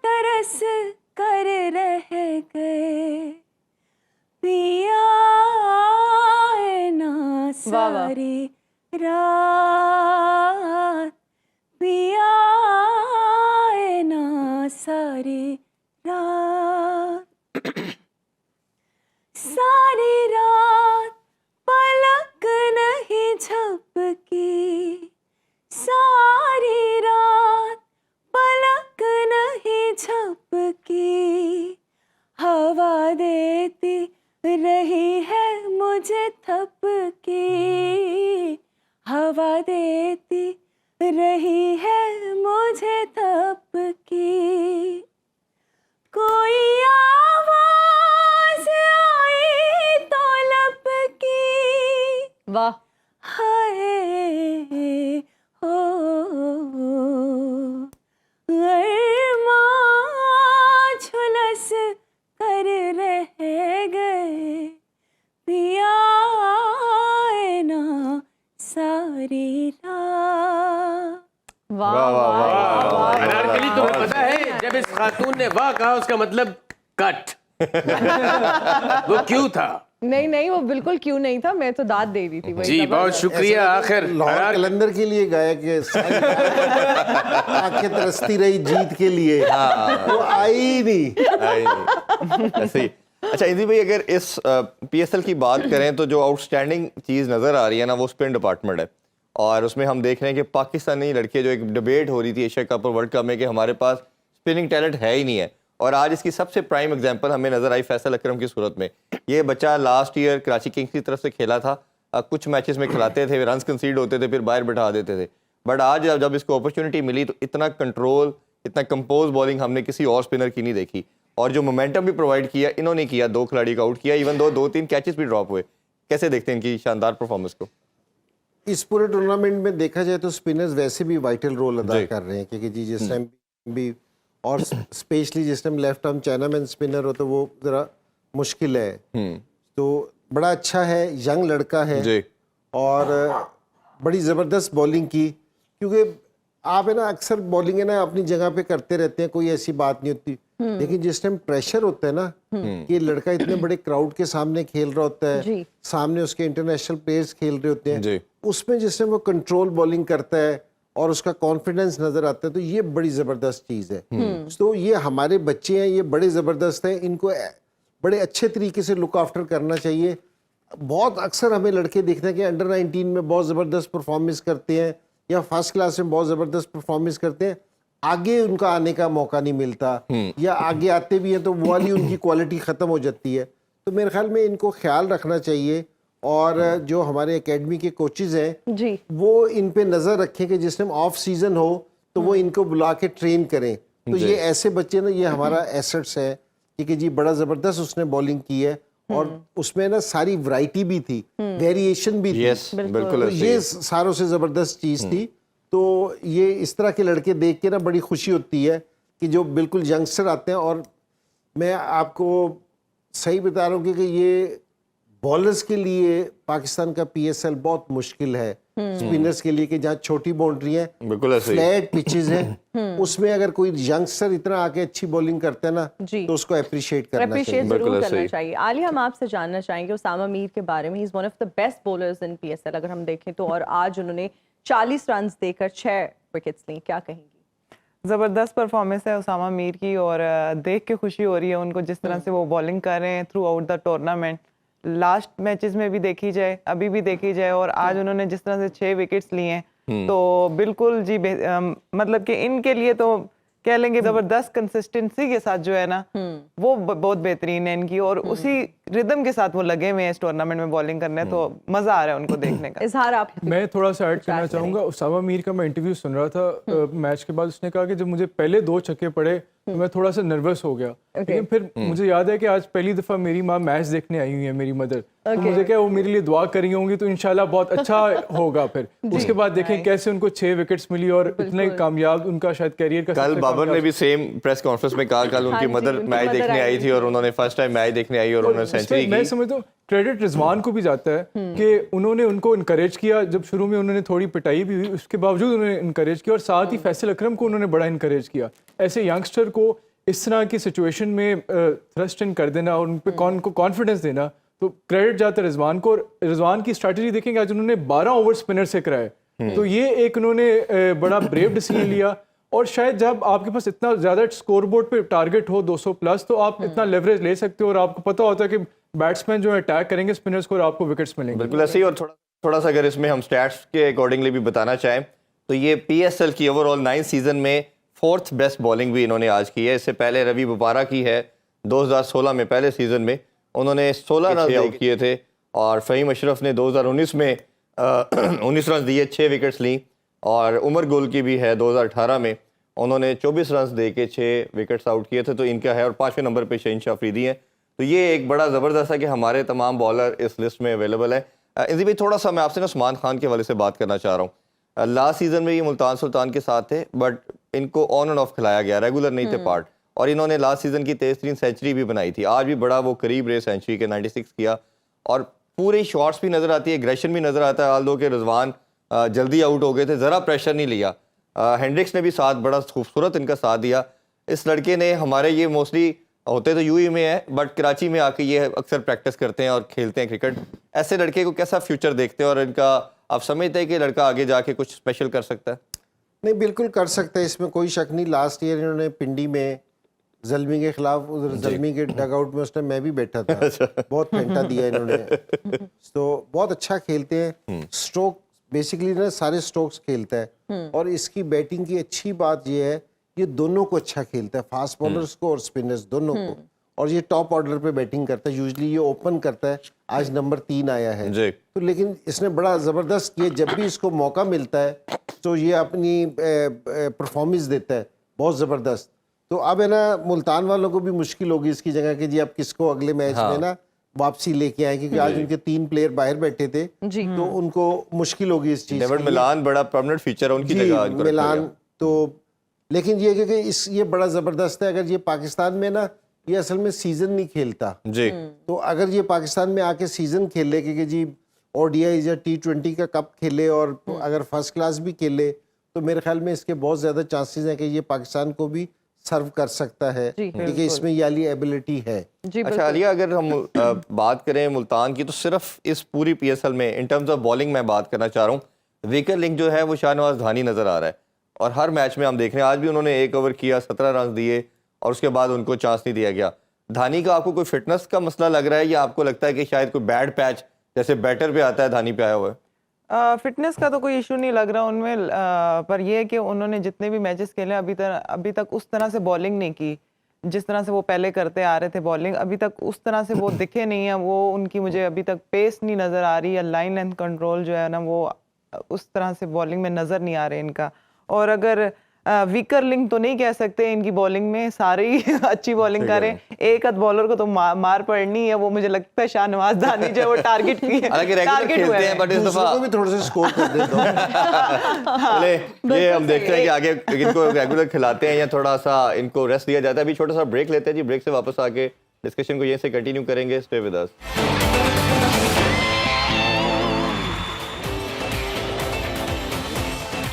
तरस कर रह गए पिया ना वाह वाह। सारी रात पिया ना सारी रात सारी रात पलक नहीं झपकी सारी रात पलक नहीं झपकी हवा देती रही है मुझे थपकी हवा देती रही है मुझे थपकी कोई आवाज आई तो लपकी वाह। हाय हो अरमा झुलस कर रह गए पिया ना सारी रात। वाह वाह। अनारकली तुम्हें पता है जब इस खातून ने वाह कहा उसका मतलब कट। वो क्यों था? नहीं नहीं, वो बिल्कुल क्यों नहीं था, मैं तो दाद दे रही थी। वही जी जबरदस्त। बहुत शुक्रिया। आखिर लाहौर कलंदर के लिए गाया कि आंखें तरसती रही जीत के लिए, वो आई ही नहीं। ऐसे ही। अच्छा इंदी भाई, अगर इस PSL की बात करें तो जो आउटस्टैंडिंग चीज़ नज़र आ रही है ना वो स्पिन डिपार्टमेंट है। और उसमें हम देख रहे हैं कि पाकिस्तानी लड़के, जो एक डिबेट हो रही थी एशिया कप और वर्ल्ड कप में कि हमारे पास स्पिनिंग टैलेंट है ही नहीं है, और आज इसकी सबसे प्राइम एग्जांपल हमें नजर आई फैसल अकरम की सूरत में। ये बच्चा लास्ट ईयर कराची किंग्स की तरफ से खेला था, कुछ मैचेस में खिलाते थे, रन्स कंसीड होते थे, फिर बाहर बैठा देते थे, बट आज जब इसको अपॉर्चुनिटी मिली तो इतना कंट्रोल, इतना कंपोज बॉलिंग हमने किसी और स्पिनर की नहीं देखी, और जो मोमेंटम भी प्रोवाइड किया इन्होंने किया, 2 खिलाड़ी को आउट किया, इवन दो 3 कैचेस भी ड्रॉप हुए। कैसे देखते हैं इनकी शानदार परफॉर्मेंस को? इस पूरे टूर्नामेंट में देखा जाए तो स्पिनर्स वैसे भी वाइटल रोल अदा कर रहे हैं, क्योंकि जी जिस टाइम भी, और स्पेशली जिस time left arm chinaman spinner हो तो वो ज़रा मुश्किल है। तो बड़ा अच्छा है, यंग लड़का है जी। और बड़ी ज़बरदस्त बॉलिंग की, क्योंकि आप है ना अक्सर बॉलिंग है ना अपनी जगह पे करते रहते हैं, कोई ऐसी बात नहीं होती, लेकिन जिस टाइम प्रेशर होता है ना कि लड़का इतने बड़े क्राउड के सामने खेल रहा होता है, सामने उसके इंटरनेशनल प्लेयर्स खेल रहे होते हैं, उसमें जिस टाइम वो कंट्रोल बॉलिंग करता है और उसका कॉन्फिडेंस नजर आता है, तो ये बड़ी ज़बरदस्त चीज़ है। तो ये हमारे बच्चे हैं, ये बड़े ज़बरदस्त हैं, इनको बड़े अच्छे तरीके से लुक आफ्टर करना चाहिए। बहुत अक्सर हमें लड़के देखते हैं कि अंडर 19 में बहुत ज़बरदस्त परफॉर्मेंस करते हैं या फर्स्ट क्लास में बहुत ज़बरदस्त परफॉर्मेंस करते हैं, आगे उनका आने का मौका नहीं मिलता, या आगे आते भी हैं तो वो वाली उनकी क्वालिटी ख़त्म हो जाती है। तो मेरे ख्याल में इनको ख्याल रखना चाहिए, और जो हमारे एकेडमी के कोचेज़ हैं जी, वो इन पे नज़र रखें कि जिस टाइम ऑफ सीज़न हो तो वो इनको बुला के ट्रेन करें। तो ये ऐसे बच्चे ना, ये हमारा एसेट्स है, क्योंकि जी बड़ा ज़बरदस्त उसने बॉलिंग की है, और उसमें ना सारी वैरायटी भी थी, वेरिएशन भी थी। यस, बिल्कुल तो ऐसे ये ही। सारों से ज़बरदस्त चीज़ थी। तो ये इस तरह के लड़के देख के ना बड़ी खुशी होती है कि जो बिल्कुल यंगस्टर आते हैं। और मैं आपको सही बता रहा हूँ कि ये बॉलर्स के लिए पाकिस्तान का PSL बहुत मुश्किल है, स्पिनर्स के लिए, कि जहाँ छोटी बाउंड्री है, बिल्कुल ऐसे ही। फ्लैट पिचेस हैं, उसमें अगर कोई यंगस्टर इतना आके अच्छी बॉलिंग करता है ना, जी। तो उसको अप्रिशिएट करना चाहिए। अप्रिशिएट बिल्कुल जरूर ऐसे करना ही। चाहिए। आली, हम आपसे जानना चाहेंगे उसामा मीर के बारे में। He is one of the best bowlers in PSL अगर हम देखें तो, और आज उन्होंने 40 रन देकर 6 विकेट्स ली, क्या कहेंगी? ज़बरदस्त परफॉर्मेंस है उसामा मीर की, और देख के खुशी हो रही है उनको, जिस तरह से वो बॉलिंग कर रहे हैं through out the tournament. Last matches में भी देखी जाए, अभी भी देखी जाए, और आज उन्होंने जिस तरह से 6 विकेट्स लिए हैं, तो बिल्कुल जी मतलब कि इनके लिए तो कह लेंगे जबरदस्त कंसिस्टेंसी के साथ जो है ना वो बहुत बेहतरीन है इनकी, और उसी रिदम के साथ वो लगे हुए हैं इस टूर्नामेंट में बॉलिंग करने, तो मजा आ रहा है उनको देखने का। इजहार आप मैं थोड़ा सा ऐड करना चाहूँगा। उसामा मीर का मैं इंटरव्यू सुन रहा था मैच के बाद, उसने कहा कि जब मुझे पहले 2 छक्के पड़े तो मैं थोड़ा सा नर्वस हो गया, लेकिन फिर मुझे याद है कि आज पहली दफ़ा मेरी माँ मैच देखने आई हुई है, मेरी मदर, तो मुझे क्या वो मेरे लिए दुआ कर रही होंगी, तो इंशाल्लाह बहुत अच्छा होगा। फिर उसके बाद देखें कैसे उनको 6 विकेट्स मिली और इतने कामयाब उनका शायद कैरियर का कल बाबर ने भी सेम प्रेस कॉन्फ्रेंस में कहा, कल उनकी मदर मैच देखने आई थी और उन्होंने फर्स्ट टाइम मैच देखने आई और उन्होंने सेंचुरी मैं की। समझता हूँ क्रेडिट रिजवान को भी जाता है कि उन्होंने उनको इनकरेज किया। जब शुरू में उन्होंने थोड़ी पिटाई भी हुई, उसके बावजूद उन्होंने इनकरेज किया, और साथ ही फैसल अकरम को उन्होंने बड़ा इनकरेज किया। ऐसे यंगस्टर को इस तरह की सिचुएशन में थ्रस्ट इन कर देना और उन पे कॉन्फिडेंस देना, तो क्रेडिट जाता है रिजवान को। और रिजवान की स्ट्रैटेजी देखेंगे, आज उन्होंने 12 ओवर स्पिनर से कराए, तो ये एक उन्होंने बड़ा ब्रेव डिसीजन लिया। और शायद जब आपके पास इतना ज़्यादा स्कोर बोर्ड पे टारगेट हो 200 प्लस, तो आप इतना लेवरेज ले सकते हो, और आपको पता होता है कि बैट्समैन जो है अटैक करेंगे स्पिनर्स को और आपको विकेट्स मिलेंगे। बिल्कुल ऐसे ही। और थोड़ा सा अगर इसमें हम स्टैट्स के अकॉर्डिंगली भी बताना चाहें तो ये PSL की ओवरऑल 9 सीजन में 4th बेस्ट बॉलिंग भी इन्होंने आज की है। इससे पहले रवि बुपारा की है 2016 में, पहले सीजन में उन्होंने 16 रन आउट किए थे, और फ़हीम अशरफ ने 2019 में 19 रन दिए, 6 विकेट्स ली, और उमर गुल की भी है 2018 में, उन्होंने 24 रन दे के 6 विकेट्स आउट किए थे। तो इनका है, और 5वें नंबर पे शहीन अफरीदी हैं। तो ये एक बड़ा ज़बरदस्त है कि हमारे तमाम बॉलर इस लिस्ट में अवेलेबल है। इसी भी थोड़ा सा मैं आपसे ना उस्मान खान के हवाले से बात करना चाह रहा हूँ। लास्ट सीजन में ये मुल्तान सुल्तान के साथ थे, बट इनको ऑन एंड ऑफ खिलाया गया, रेगुलर नहीं थे पार्ट, और इन्होंने लास्ट सीजन की 13 सेंचुरी भी बनाई थी। आज भी बड़ा वो करीब रहे सेंचुरी के, 96 किया, और पूरे शॉट्स भी नज़र आती है, एग्रेशन भी नज़र आता है। आल्दो के रिजवान जल्दी आउट हो गए थे, ज़रा प्रेशर नहीं लिया। हेंड्रिक्स ने भी साथ बड़ा खूबसूरत इनका साथ दिया। इस लड़के ने, हमारे ये मोस्टली होते तो UAE में है, बट कराची में आके ये अक्सर प्रैक्टिस करते हैं और खेलते हैं क्रिकेट। ऐसे लड़के को कैसा फ्यूचर देखते हैं, और इनका आप समझते हैं कि लड़का आगे जाके कुछ स्पेशल कर सकता है? नहीं, बिल्कुल कर सकते हैं, इसमें कोई शक नहीं। लास्ट ईयर इन्होंने पिंडी में जल्मी के खिलाफ, उधर जल्मी के डगआउट में उस टाइम मैं भी बैठा था, बहुत फेंटा दिया इन्होंने। तो बहुत अच्छा खेलते हैं, स्ट्रोक बेसिकली ना सारे स्ट्रोक्स खेलता है और इसकी बैटिंग की अच्छी बात ये है, ये दोनों को अच्छा खेलता है, फास्ट बॉलर्स को और स्पिनर्स दोनों को। और ये टॉप ऑर्डर पे बैटिंग करता है, यूजुअली ये ओपन करता है, आज नंबर 3 आया है जी। तो लेकिन इसने बड़ा ज़बरदस्त किया, जब भी इसको मौका मिलता है तो ये अपनी परफॉर्मेंस देता है बहुत ज़बरदस्त। तो अब है ना मुल्तान वालों को भी मुश्किल होगी इसकी जगह कि जी अब किसको अगले मैच में ना वापसी लेके आए, क्योंकि आज उनके 3 प्लेयर बाहर बैठे थे तो उनको मुश्किल होगी इस चीज़। डेविड मिलान बड़ा परमानेंट फीचर है उनकी जगह आज मिलान तो, लेकिन ये कि ये बड़ा ज़बरदस्त है। अगर ये पाकिस्तान में ना, ये असल में सीजन नहीं खेलता जी, तो अगर ये पाकिस्तान में आके सीजन खेले कि जी ओडीआई या T20 का कप खेले और अगर फर्स्ट क्लास भी खेले तो मेरे ख्याल में इसके बहुत ज़्यादा चांसेस हैं कि ये पाकिस्तान को भी सर्व कर सकता है, क्योंकि इसमें ये वाली एबिलिटी है। अच्छा आलिया, अगर हम बात करें मुल्तान की, तो सिर्फ इस पूरी PSL में इन टर्म्स ऑफ बॉलिंग मैं बात करना चाह रहा हूँ, वीकर लिंक जो है वो शाहनवाज धानी नज़र आ रहा है और हर मैच में हम देख रहे हैं, आज भी उन्होंने 1 ओवर किया, 17 रन दिए और उसके बाद उनको चांस नहीं दिया गया। धानी का आपको कोई फिटनेस का मसला लग रहा है या आपको लगता है कि शायद कोई बैड पैच जैसे बैटर पे आता है धानी पे आया हुआ है? फिटनेस का तो कोई इशू नहीं लग रहा उनमें, पर यह है कि उन्होंने जितने भी मैचेस खेले अभी तक उस तरह से बॉलिंग नहीं की जिस तरह से वो पहले करते आ रहे थे बॉलिंग। अभी तक उस तरह से वो दिखे नहीं है, वो उनकी मुझे अभी तक पेस नहीं नज़र आ रही है, लाइन लेंथ कंट्रोल जो है ना वो उस तरह से बॉलिंग में नज़र नहीं आ रहे इनका। और अगर वीकर लिंक तो नहीं कह सकते, इनकी बॉलिंग में सारे ही अच्छी बॉलिंग करें, एक आध बॉलर को तो मार पड़नी है, वो मुझे लगता है शाहनवाज धानी जो वो टारगेट की टारगेट हुए हैं, बट इस दफा भी थोड़ा सा स्कोर कर दे दो। चले ये हम देखते हैं कि आगे इनको रेगुलर खिलाते हैं या थोड़ा सा इनको रेस्ट दिया जाता है। अभी छोटा सा ब्रेक लेते हैं जी, ब्रेक से वापस आके डिस्कशन को यहीं से कंटिन्यू करेंगे। Stay with us.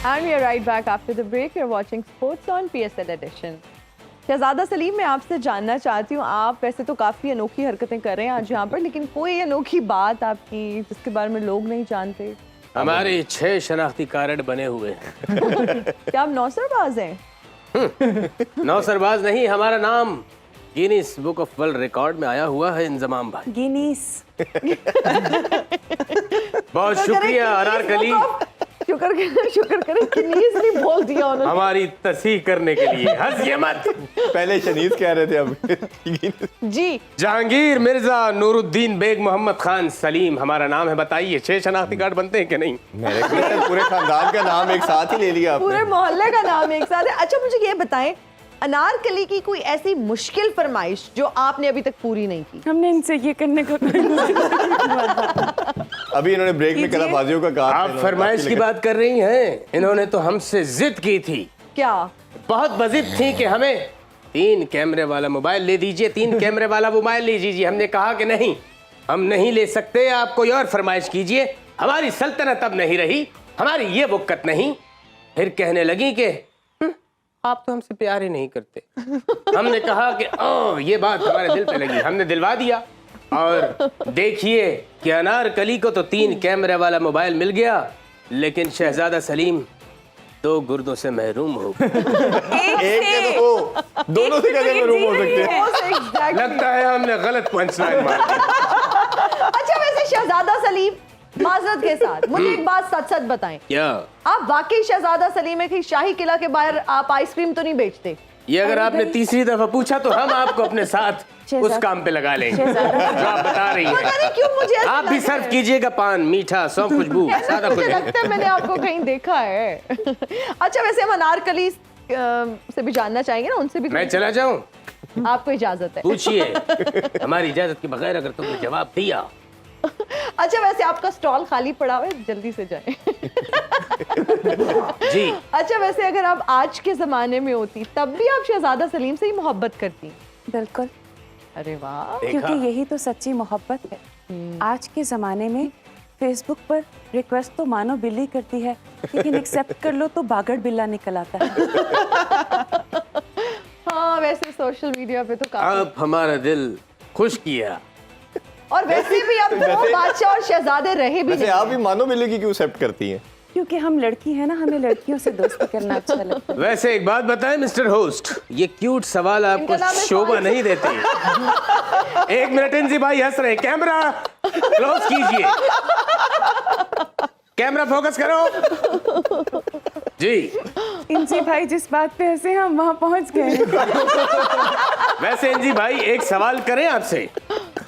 And we are right back after the break. You're watching Sports on PSL Edition. शहजादा सलीम, मैं आपसे जानना चाहती हूँ, आप वैसे तो काफ़ी अनोखी हरकतें कर रहे हैं आज यहाँ पर, लेकिन कोई अनोखी बात आपकी जिसके बारे में लोग नहीं जानते? हमारे 6 शनाख्ती कार्ड बने हुए हैं। क्या आप नौसरबाज हैं? नौसरबाज नहीं, हमारा नाम Guinness book of world record में आया हुआ है। इंजमाम भाई, गिनीस। बहुत शुक्रिया अनारकली, शुक्र करें गिनीज नहीं बोल दिया उन्होंने हमारी तस्हीह करने के लिए। हंसिए मत, पहले शनीज कह रहे थे अब जी। जहांगीर मिर्जा नूरुद्दीन बेग मोहम्मद खान सलीम हमारा नाम है। बताइए 6 शनाख्ती कार्ड बनते हैं कि नहीं? मेरे ख्याल पूरे खानदान का नाम एक साथ ही ले लिया आपने। पूरे मोहल्ले का नाम एक साथ है। अच्छा मुझे ये बताएं, अनारकली की कोई ऐसी मुश्किल फरमाइश जो आपने अभी तक पूरी नहीं की? हमने इनसे ये करने को अभी इन्होंने ब्रेक में कलाबाजियों का कहा। आप फरमाइश की बात कर रही हैं, इन्होंने तो हमसे जिद की थी। क्या? बहुत बजिद थी कि हमें 3 कैमरे वाला मोबाइल ले दीजिए, 3 कैमरे वाला मोबाइल ले दीजिए। हमने कहा कि नहीं, हम नहीं ले सकते, आप कोई और फरमाइश कीजिए। हमारी सल्तनत अब नहीं रही, हमारी ये वक़्त नहीं। फिर कहने लगी कि आप तो हमसे प्यार ही नहीं करते। हमने कहा कि ओ ये बात हमारे दिल पे लगी, हमने दिलवा दिया। और देखिए कि अनारकली को तो 3 कैमरे वाला मोबाइल मिल गया, लेकिन शहजादा सलीम 2 गुर्दों से महरूम हो गए। एक से तो दोनों से कैसे महरूम हो सकते हैं? लगता है हमने गलत पंचलाइन मार दी। अच्छा वैसे शहजादा सलीम, माजरत के साथ मुझे एक बात सच सच बताएं, क्या आप वाकई शहजादा सलीम है कि शाही किला के बाहर आप आइसक्रीम तो नहीं बेचते? ये अगर आपने तीसरी दफा पूछा तो हम आपको अपने साथ उस काम पे लगा लेंगे जो आप बता रही पता नहीं हैं। क्यों मुझे ऐसा आप भी लग सर्व रहा है। कीजिएगा पान, मीठा, सौंफ, खुशबू, सादा मुझे कुछ लगता है मैंने आपको कहीं देखा है। अच्छा वैसे हम अनारकली से भी जानना चाहेंगे ना, उनसे भी मैं चला जाऊं? आपको इजाजत है? पूछिए, हमारी इजाजत के बगैर अगर तुमने जवाब दिया। अच्छा वैसे आपका स्टॉल खाली पड़ा हुआ है, जल्दी से जाएं। जी। अच्छा वैसे अगर आप आज के जमाने में होती तब भी आप शहजादा सलीम से ही मोहब्बत करती? बिल्कुल। अरे वाह, क्योंकि यही तो सच्ची मोहब्बत है। आज के ज़माने में फेसबुक पर रिक्वेस्ट तो मानो बिल्ली करती है, लेकिन एक्सेप्ट कर लो तो बागड़ बिल्ला निकल आता है। हाँ वैसे सोशल मीडिया पे तो काफी, आप हमारा दिल खुश किया। और वैसे भी अब तो बादशाह और शहजादे रहे भी वैसे नहीं। आप भी मानो बिल्ली की क्यों एक्सेप्ट करती हैं? क्योंकि हम लड़की हैं ना, हमें लड़कियों से दोस्ती करना अच्छा लगता है। वैसे एक बात बताएं मिस्टर होस्ट, ये क्यूट सवाल आपको इनका नाम है शोभा फाइज। नहीं देते। 1 मिनट, इंजी भाई हंस रहे, कैमरा क्लोज कीजिए। कैमरा फोकस करो। जी इंजी भाई जिस बात पे हंसे हम वहाँ पहुँच गए हैं। वैसे इंजी भाई एक सवाल करें आपसे,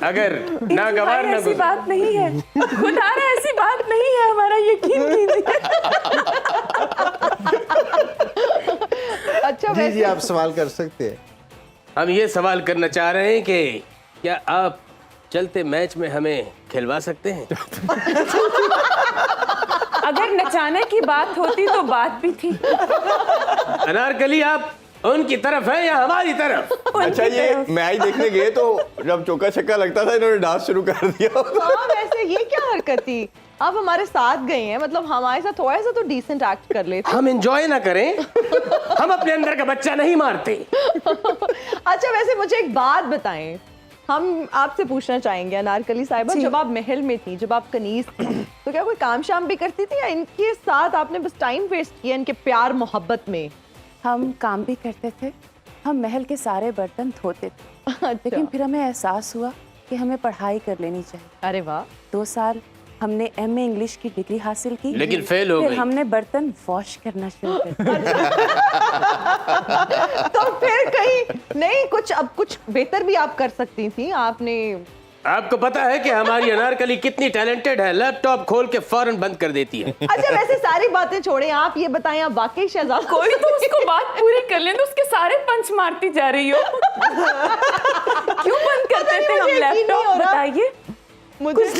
अगर नागवार भाई, ना ऐसी गुजर बात नहीं है, खुदारा ऐसी बात नहीं है, हमारा यकीन कीजिए। अच्छा जी जी आप सवाल कर सकते हैं। हम ये सवाल करना चाह रहे हैं कि क्या आप चलते मैच में हमें खिलवा सकते हैं? अगर नचाने की बात होती तो बात भी थी। अनारकली आप उनकी तरफ है या हमारी तरफ? अच्छा ये मैच देखने गए तो जब चौका छक्का लगता था इन्होंने डांस शुरू कर दिया। हाँ वैसे ये क्या हरकत थी, आप हमारे साथ गए हैं, मतलब हमारे साथ थोड़ा सा तो डिसेंट एक्ट कर लेते। हम एंजॉय ना करें? हम अपने अंदर का बच्चा नहीं मारते। अच्छा वैसे मुझे एक बात बताएं, हम आपसे पूछना चाहेंगे अनारकली साहिबा, जब आप महल में थी, जब आप कनीज थी, तो क्या कोई काम शाम भी करती थी या इनके साथ आपने बस टाइम वेस्ट किया इनके प्यार मोहब्बत में? हम काम भी करते थे, हम महल के सारे बर्तन धोते थे। अच्छा। लेकिन फिर हमें एहसास हुआ कि हमें पढ़ाई कर लेनी चाहिए। अरे वाह। 2 साल हमने MA इंग्लिश की डिग्री हासिल की, लेकिन फेल हो फिर गई। हमने बर्तन वॉश करना शुरू कर दिया। तो फिर कहीं नहीं कुछ, अब कुछ बेहतर भी आप कर सकती थी आपने। आपको पता है कि हमारी अनारकली कितनी टैलेंटेड है, लैपटॉप खोल के फौरन बंद कर देती है। अच्छा वैसे सारी बातें छोड़ें, आप ये बताएं आप वाकई शहजाद कोई तो उसको बात पूरी कर ले, तो उसके सारे पंच मारती जा रही हो। क्यों बंद करते थे हम मुझे यकीन नहीं लैपटॉप, हो रहा। बताइए। मुझे नहीं,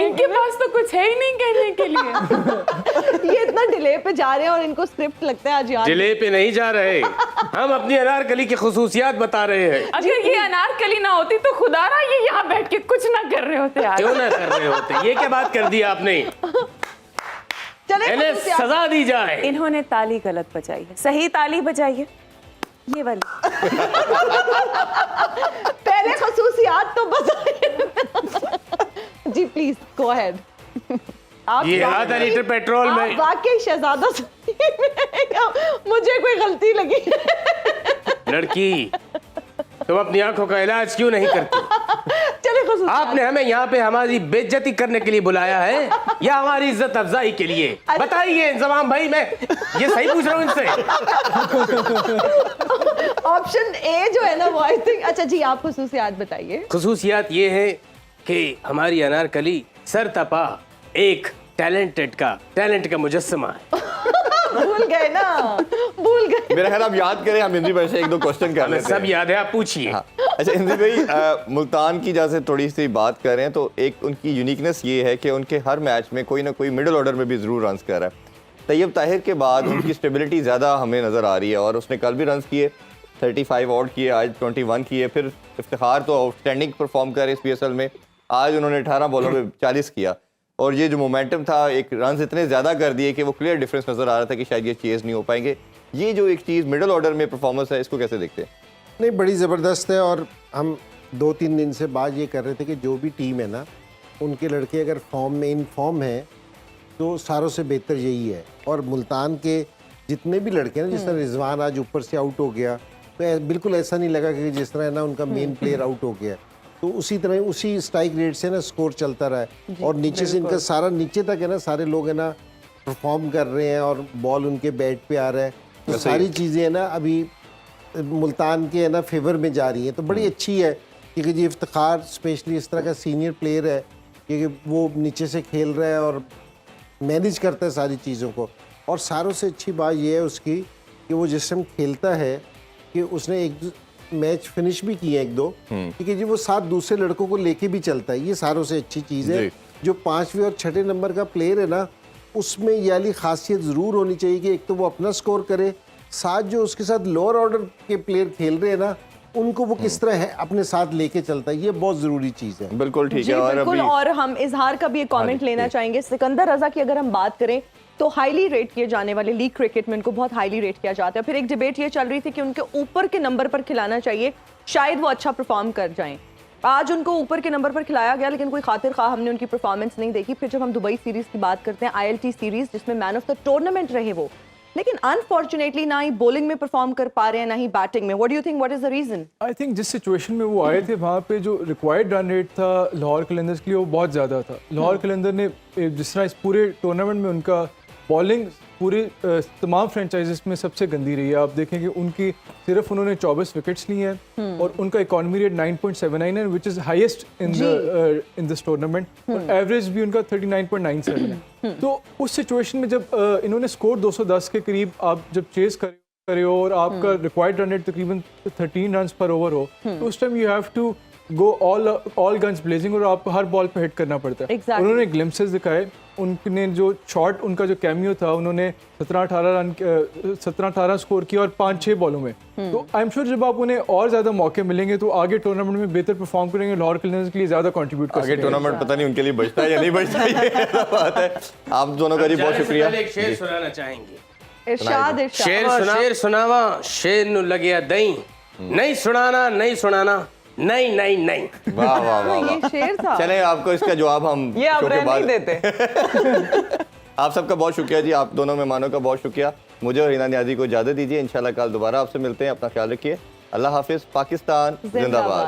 इनके पास तो कुछ है ही नहीं कहने के लिए। ये इतना डिले पे जा रहे हैं और इनको स्क्रिप्ट लगता है आज याद। डिले पे नहीं जा रहे, हम अपनी अनारकली की खुसूसियात बता रहे हैं। अगर ये अनारकली ना होती तो खुदारा ये यहाँ बैठ के कुछ ना कर रहे होते आज। क्यों ना कर रहे होते? ये क्या बात कर दी आपने? चले इन्हें सजा दी जाए। इन्होंने ताली गलत बजाई है, सही ताली बजाइए, ये वाली। पहले खसूसियात तो बताइए। जी प्लीज गो अहेड। आप ये आधा लीटर पेट्रोल आप में वाकई शहजादा मुझे कोई गलती लगी। लड़की, तुम अपनी आंखों का इलाज क्यों नहीं करती? चले खसूसियात। आपने हमें यहाँ पे हमारी बेइज्जती करने के लिए बुलाया है या हमारी इज्जत अफजाई के लिए? बताइए इंजमाम भाई, मैं ये सही पूछ रहा हूँ इनसे। ऑप्शन ए जो है ना वो आई थिंक। अच्छा जी आप खसूसियात बताइए। खुसूसियात ये है कि हमारी अनारकली सरतपा एक टैलेंट का मुजस्समा है। भूल गए ना, भूल गए। मेरा ख्याल आप याद करें, हम इंद्री भाई से 1-2 क्वेश्चन कर हमें लेते सब हैं। याद है, आप पूछिए। हाँ। अच्छा इंद्री भाई, मुल्तान की जैसे थोड़ी सी बात करें तो एक उनकी यूनिकनेस ये है कि उनके हर मैच में कोई ना कोई मिडिल ऑर्डर में भी ज़रूर रन कर रहा है। तैयब ताहिर के बाद उनकी स्टेबिलिटी ज़्यादा हमें नज़र आ रही है और उसने कल भी रन किए, 35 आउट किए, आज 21 किए। फिर इफ्तिखार तो आउटस्टैंडिंग परफॉर्म कर रहे इस PSL में, आज उन्होंने 18 बॉलों में 40 किया और ये जो मोमेंटम था, एक रन इतने ज़्यादा कर दिए कि वो क्लियर डिफरेंस नज़र आ रहा था कि शायद ये चेज़ नहीं हो पाएंगे। ये जो एक चीज़ मिडिल ऑर्डर में परफॉर्मेंस है, इसको कैसे देखते हैं? नहीं बड़ी ज़बरदस्त है। और हम 2-3 दिन से बात ये कर रहे थे कि जो भी टीम है ना, उनके लड़के अगर फॉर्म में इन फॉर्म है तो सारों से बेहतर यही है। और मुल्तान के जितने भी लड़के हैं ना, जिस तरह रिजवान आज ऊपर से आउट हो गया, तो बिल्कुल ऐसा नहीं लगा कि जिस तरह है ना उनका मेन प्लेयर आउट हो गया। तो उसी तरह उसी स्ट्राइक रेट से ना स्कोर चलता रहा है और नीचे से इनका सारा नीचे तक है ना, सारे लोग है ना परफॉर्म कर रहे हैं और बॉल उनके बैट पे आ रहा है। तो सारी चीज़ें है ना अभी मुल्तान के है ना फेवर में जा रही हैं। तो बड़ी अच्छी है क्योंकि जी इफ्तिखार स्पेशली इस तरह का सीनियर प्लेयर है क्योंकि वो नीचे से खेल रहा है और मैनेज करता है सारी चीज़ों को। और सारों से अच्छी बात ये है उसकी कि वो जिस टाइम खेलता है कि उसने एक मैच फिनिश भी किए 1-2, क्योंकि जी वो 7 दूसरे लड़कों को लेके भी चलता है। ये सारों से अच्छी चीज़ है। जो 5वें और 6ठे नंबर का प्लेयर है ना, उसमें ये वाली खासियत ज़रूर होनी चाहिए कि एक तो वो अपना स्कोर करे, साथ जो उसके साथ लोअर ऑर्डर के प्लेयर खेल रहे हैं ना, उनको वो किस तरह है अपने साथ लेके चलता है। ये बहुत ज़रूरी चीज़ है। बिल्कुल ठीक जी है। और बिल्कुल। अभी और हम इजहार का भी एक कमेंट लेना चाहेंगे। सिकंदर रजा की अगर हम बात करें तो हाईली रेट किए जाने वाले लीग क्रिकेट में उनको बहुत हाईली रेट किया जाता है। फिर एक डिबेट ये चल रही थी कि उनके ऊपर के नंबर पर खिलाना चाहिए, शायद वो अच्छा परफॉर्म कर जाएं। आज उनको ऊपर के नंबर पर खिलाया गया लेकिन कोई खातिर खा हमने उनकी परफॉर्मेंस नहीं देखी। फिर जब हम दुबई सीरीज की बात करते हैं, ILT सीरीज जिसमें मैन ऑफ द टूर्नामेंट रहे वो, लेकिन अनफॉर्चुनेटली ना ही बॉलिंग में परफॉर्म कर पा रहे हैं ना ही बैटिंग में. What do you think, what is the reason? I think जिस सिचुएशन में वो आए थे वहाँ पे जो रिक्वायर्ड रन रेट था लाहौर कलंदर्स के लिए वो बहुत ज़्यादा था. लाहौर कलंदर ने जिस तरह इस पूरे टूर्नामेंट में उनका बॉलिंग पूरे तमाम फ्रेंचाइजेस में सबसे गंदी रही है. आप देखेंगे उनकी सिर्फ उन्होंने 24 विकेट्स ली हैं और उनका इकॉनमी रेट 9.79 है which is highest in this tournament, और एवरेज भी उनका 39.97 है. तो उस सिचुएशन में जब इन्होंने स्कोर 210 के करीब आप जब चेस करे हो और आपका रिक्वायर्ड रन रेट तकरीबन 13 रन पर ओवर हो, तो उस time you have to go all guns blazing और आपको हर बॉल पे हिट करना पड़ता है. Exactly. उन्होंने ग्लिम्पसेस दिखाए, उनने जो शॉट उनका जो कैमियो था उन्होंने 17-18 स्कोर किया और 5-6 बॉलों में. तो आई एम श्योर जब आप उन्हें और ज्यादा मौके मिलेंगे तो आगे टूर्नामेंट में बेहतर परफॉर्म करेंगे, लाहौर कलंदर्स के लिए ज्यादा कंट्रीब्यूट कर आगे टूर्नामेंट पता नहीं उनके लिए बचता है या नहीं बचता, ये बात है. आप दोनों का जी बहुत शुक्रिया. एक शेर सुनाना चाहेंगे. इरशाद शेर सुनावा शेर नु लगे दई, नहीं सुनाना नहीं. वाह वाह वाह. ये शेर था. चले आपको इसका जवाब हम ये आप शो के रहने बाद ही देते. आप सबका बहुत शुक्रिया जी, आप दोनों मेहमानों का बहुत शुक्रिया. मुझे और हिना नियाज़ी को इजाज़त दीजिए. इंशाल्लाह कल दोबारा आपसे मिलते हैं. अपना ख्याल रखिए. अल्लाह हाफिज़. पाकिस्तान जिंदाबाद.